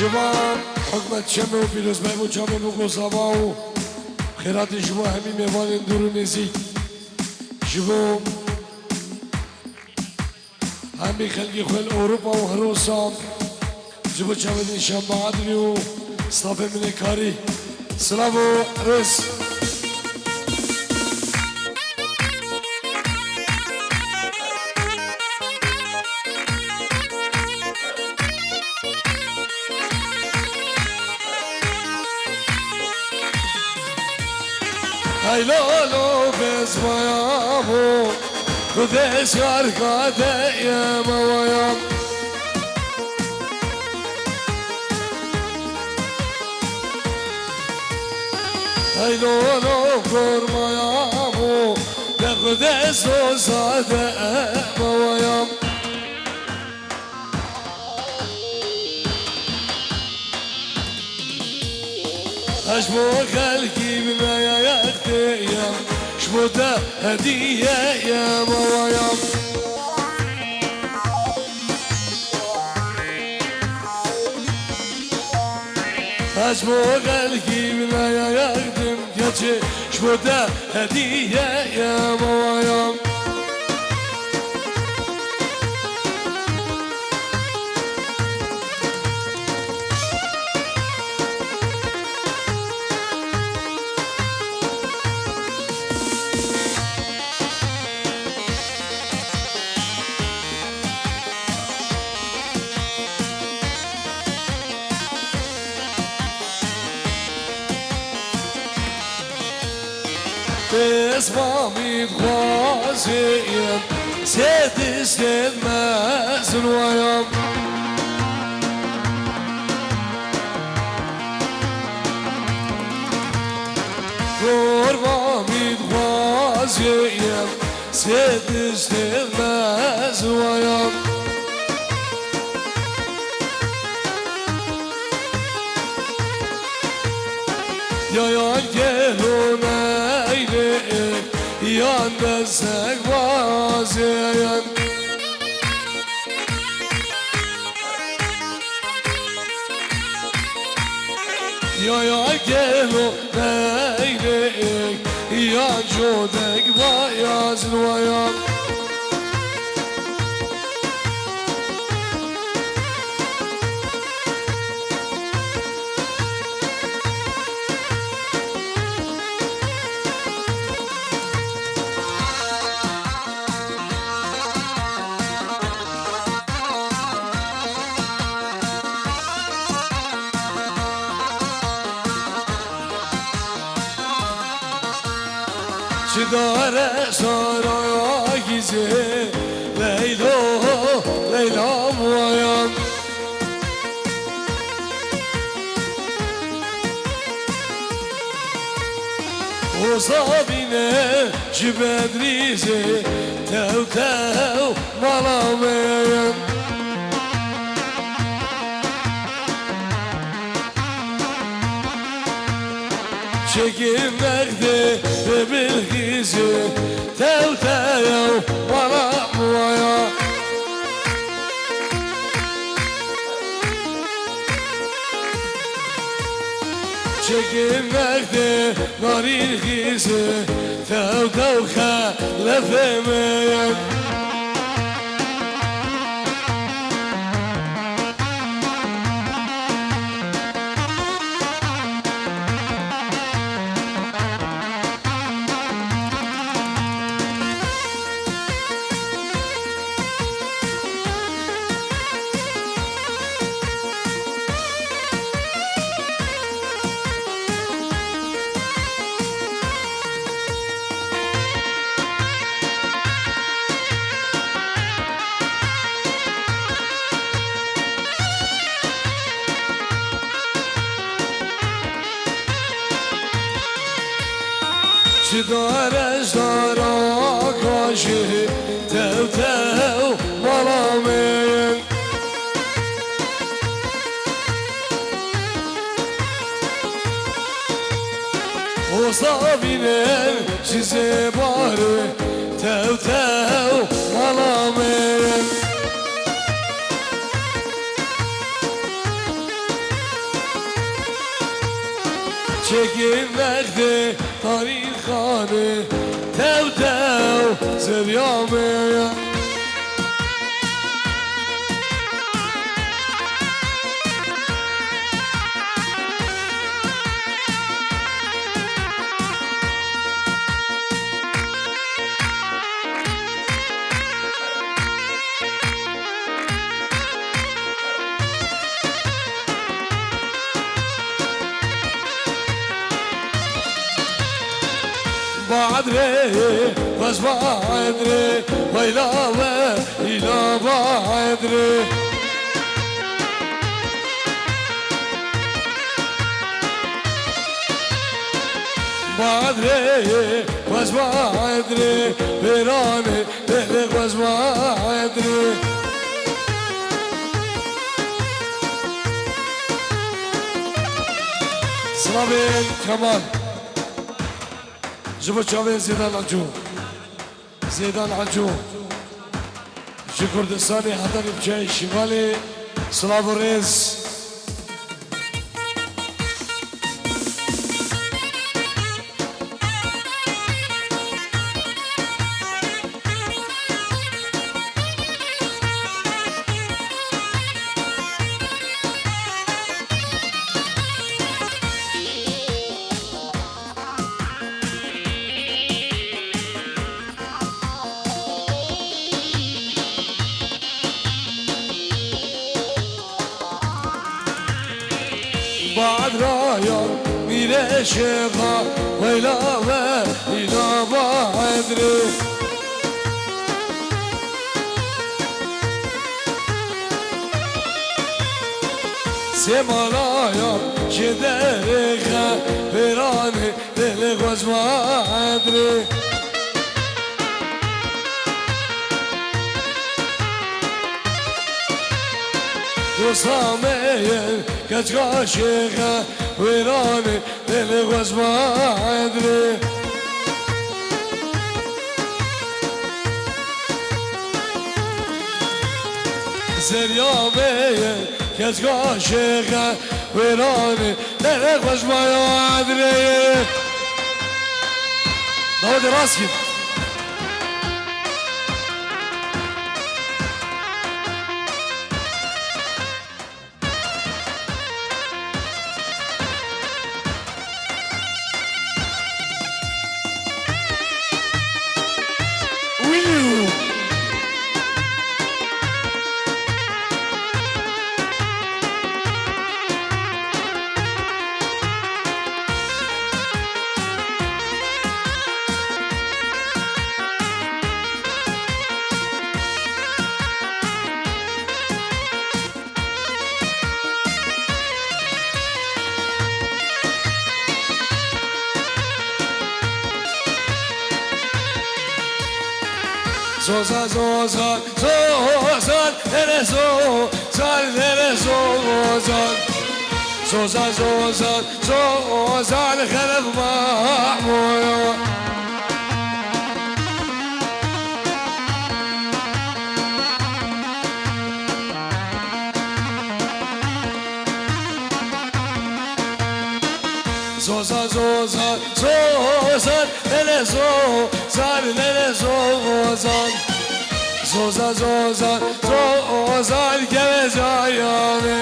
جوان حکمت چمه و پیروز بایب و چامه بگو زبا و خیرات جوا همی میوان دور نزی جوا همی خلقی خوال اوروپا و هروسان جوا چامه دین شنبه عدلی و صلاف من کاری سلام و رس هیلالو بزمایامو خودش کارکاده یم وایم هیلالو فرمایامو به خودش زاده وایم اشبو خلقي من يختيم شبو ده هدية يا موايم اشبو خلقي من يختيم شبو ده هدية يا موايم اسمامي بغازيم سيد سيد مازن ويام قربامي بغازيم سيد سيد مازن ويام يا جهلونا yan destek vaziyen ya gelo neylek yan jodek vayazın vayan Çidare saraya gize Leyla, Leyla muayan O zabine cibedrize Tev tev malameyen Çekimlerde ve bilgizi Tev tev bana muaya Çekimlerde narin gizi Tev tev halefemeyen Çidare zara kaşı Tev tev malameyen O sabinen size bari Tev tev malameyen یکی وقت تاریخانه تو تو زریامه بعدري بس بعدري ويلا ويلا بعدري بعدري بس بعدري بيراني لك بس بعدري سلامين كمان جبو چاوه زیدان عجو زیدان عجو جی کردستانی حتی بچه شمالی سلاو و ریز بعد رايا ميري شيخا ويلا ويلا بعدري سمالايا شدريخا بيراني للك وز بعدري دوستامي كاش عاشقة ويراني للغوز ما أدري زريامي كاش عاشقة ويراني للغوز ما أدري داود راسكي Zozan, zozan, zozan, nere zozan, nere zozan Zozan, zozan, zozan, خلف محمود Zozan, zozan, zozan, nere zozan, nere zozan Zozan, zozan, zozan, gevezayane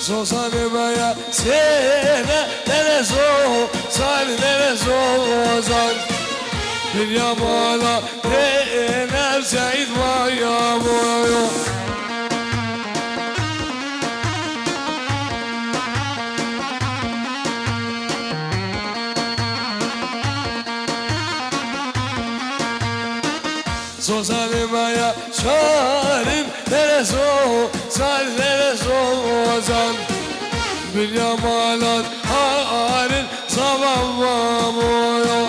Zozan maya sene nere zozan nere zozan Bir yamala denem Seyit maya moyo Zozan maya şarim Nereso Sal nereso Can Bir yamalat Harin Sabahmamoyo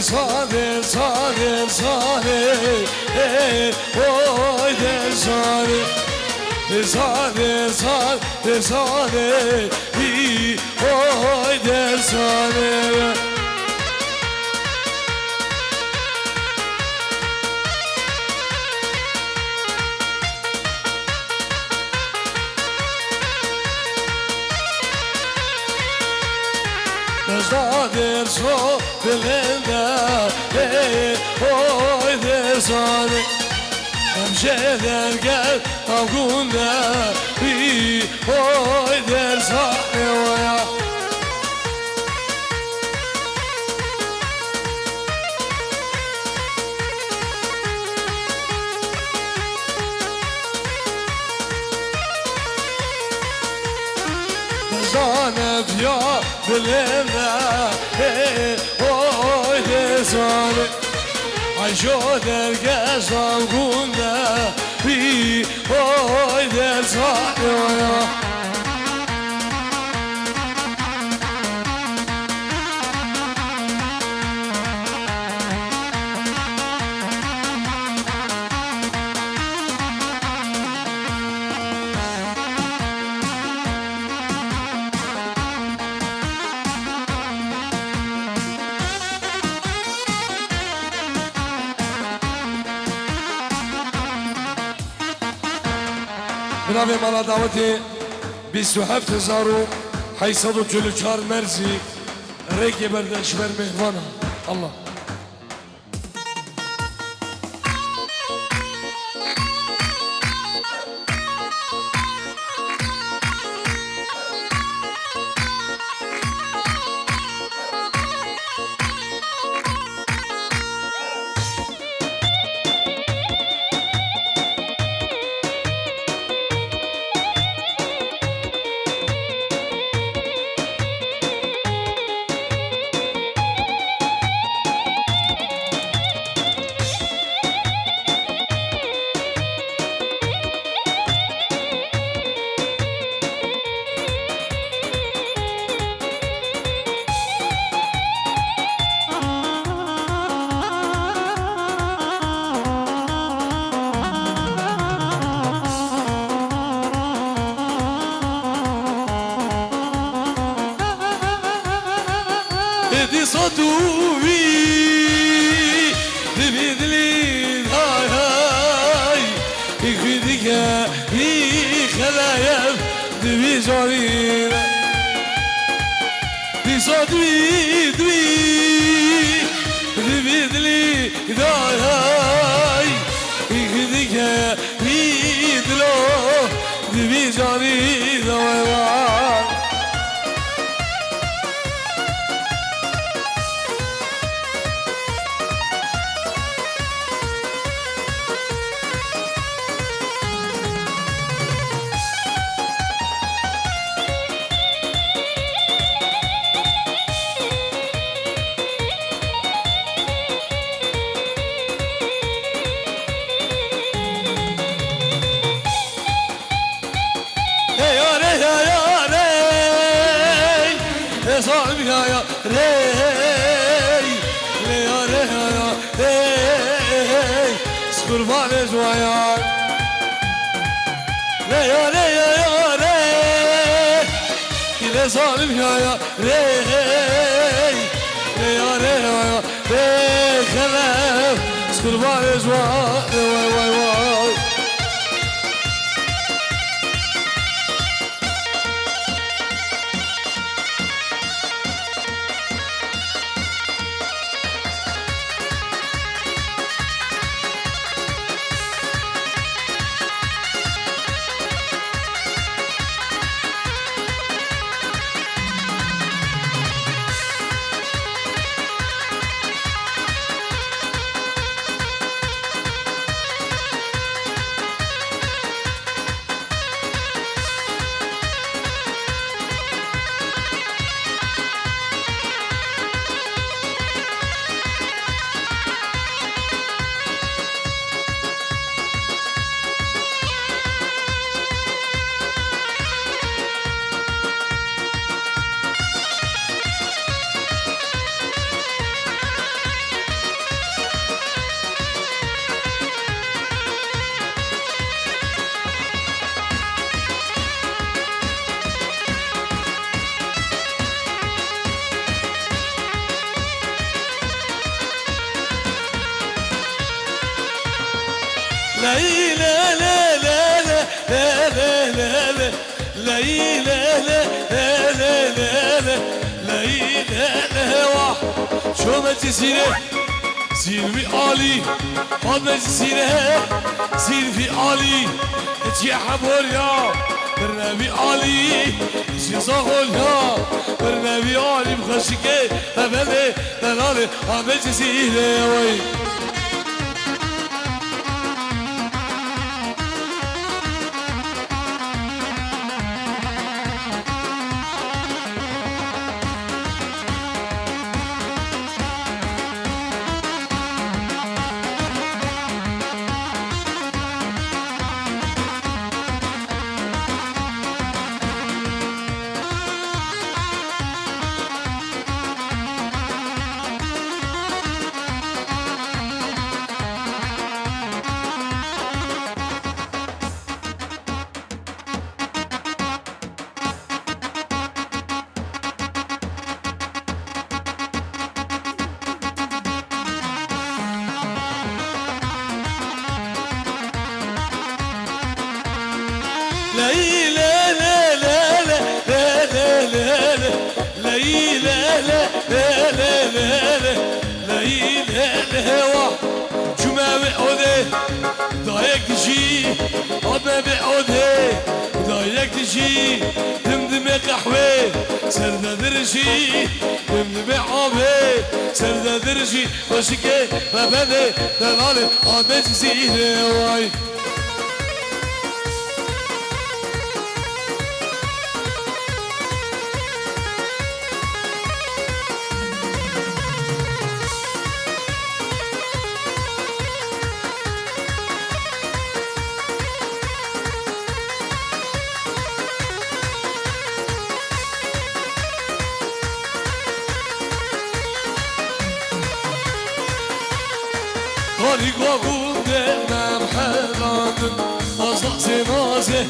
Sare, sare, sare, oy der sare, sare, sare, sare, oy der sare. Mezdadir so dilinde oy der sare Hemşeder gel tavgunde oy der sare oya Mezdanef ya dilinde oy der sare Ayşo derge savgunde oy der sare oya بنابه مالا دعوتی 27,844 مرزی ریگی بردش بر مهمانا الله Di sotuvi di bidli hay hay ikvidike di khalayem di bizori di sotuvi di bidli hay hay ikvidike bidlo di bizori hay صاحبي يا ري يا ري سكر فارس ويا يا ري كده صاحبي يا ري يا ري خلاف سكر فارس ويا لي لا لا لا لا لا لا لا لا لي لا لا لا لا لا لا لي لا لا واحد شو ما تسيره سير في عالي هاد ما تسيره سير في عالي اتي حبور يا برنامي عالي سير صاغول يا برنامي عالي بخشكي ببني دلالي هاد ما تسيره وي لي لا لا لا لا لا لا لا لا لي لا لا لا لا لا لا لي لا لا واحد جمعة بعودة ضايق تجي عدنا بعودة ضايق تجي دمدم قحوة سردة درجي دمدم عابة سردة درجي وشكي ببني دلالي عدنا تزيد واي هاني قاقون دمم حلاندن از نازه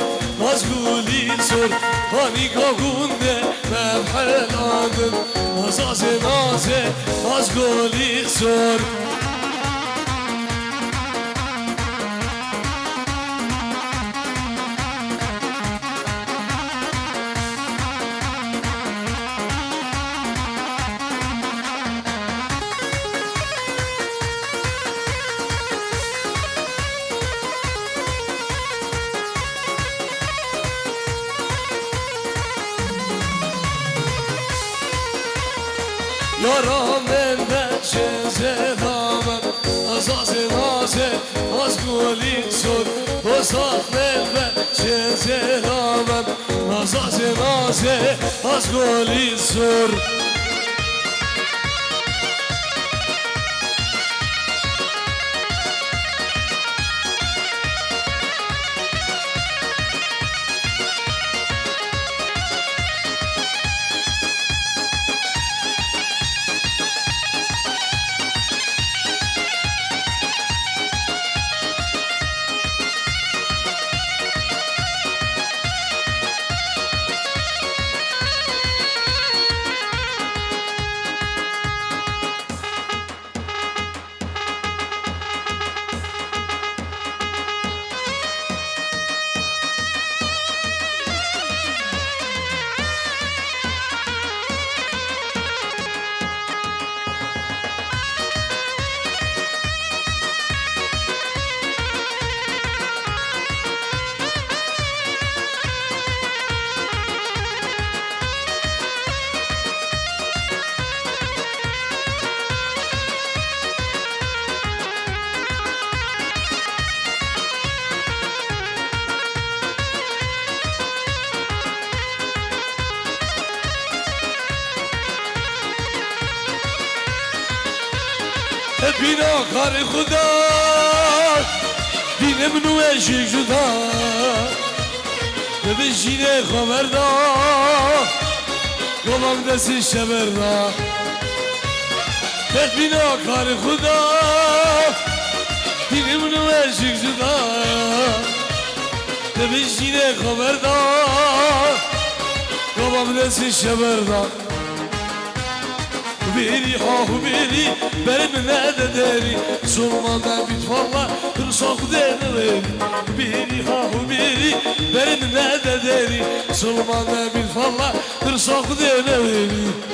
از گولی سر هاني قاقون دمم حلاندن از نازه از گولی سر یارم من بچه دامن از نازه از گولی سر وسط من بچه دامن از نازه از گولی سر بینا کار خدا دین منو عشق جدا ببشینه خبردار گمم دستی شبردار بینا کار خدا دین منو عشق جدا ببشینه خبردار گمم دستی شبردار بيري حاه بيري برم نادى داري صرما ما بيتفرى sok denir biri hahu biri benim ne de deri Sulman bir falladır sok denir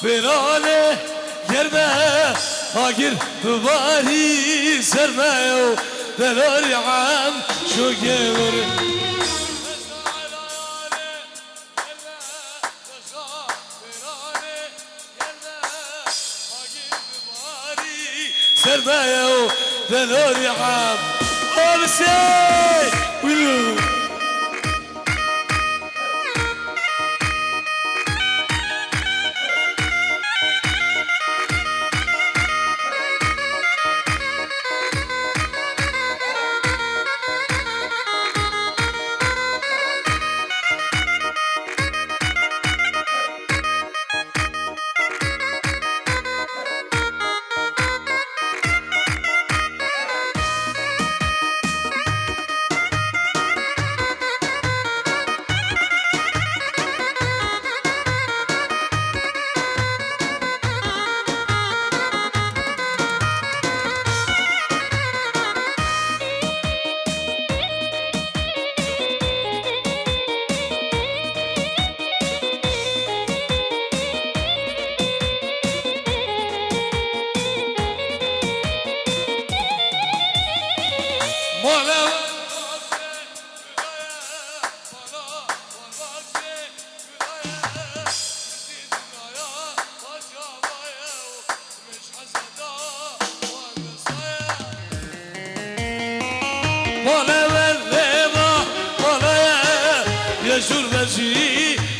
Birane yerme Agir bari serme Delari am şu gevri serme Delari am Obsey Willow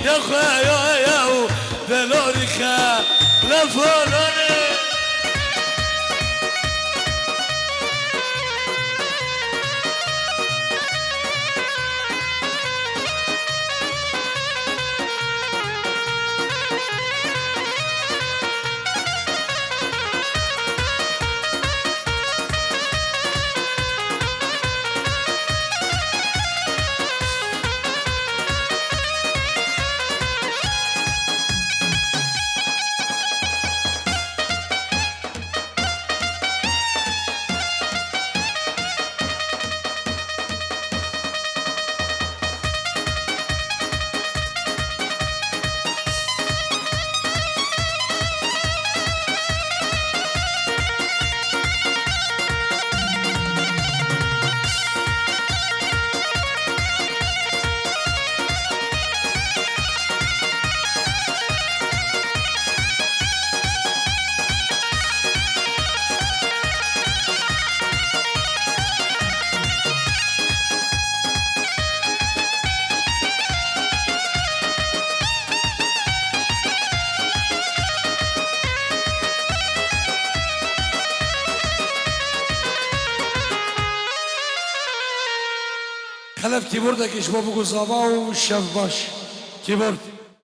يا خيا يا دلوري خا لفولوني Kalef ki buradaki işbabı kuzaba o şevbaş Keyboard.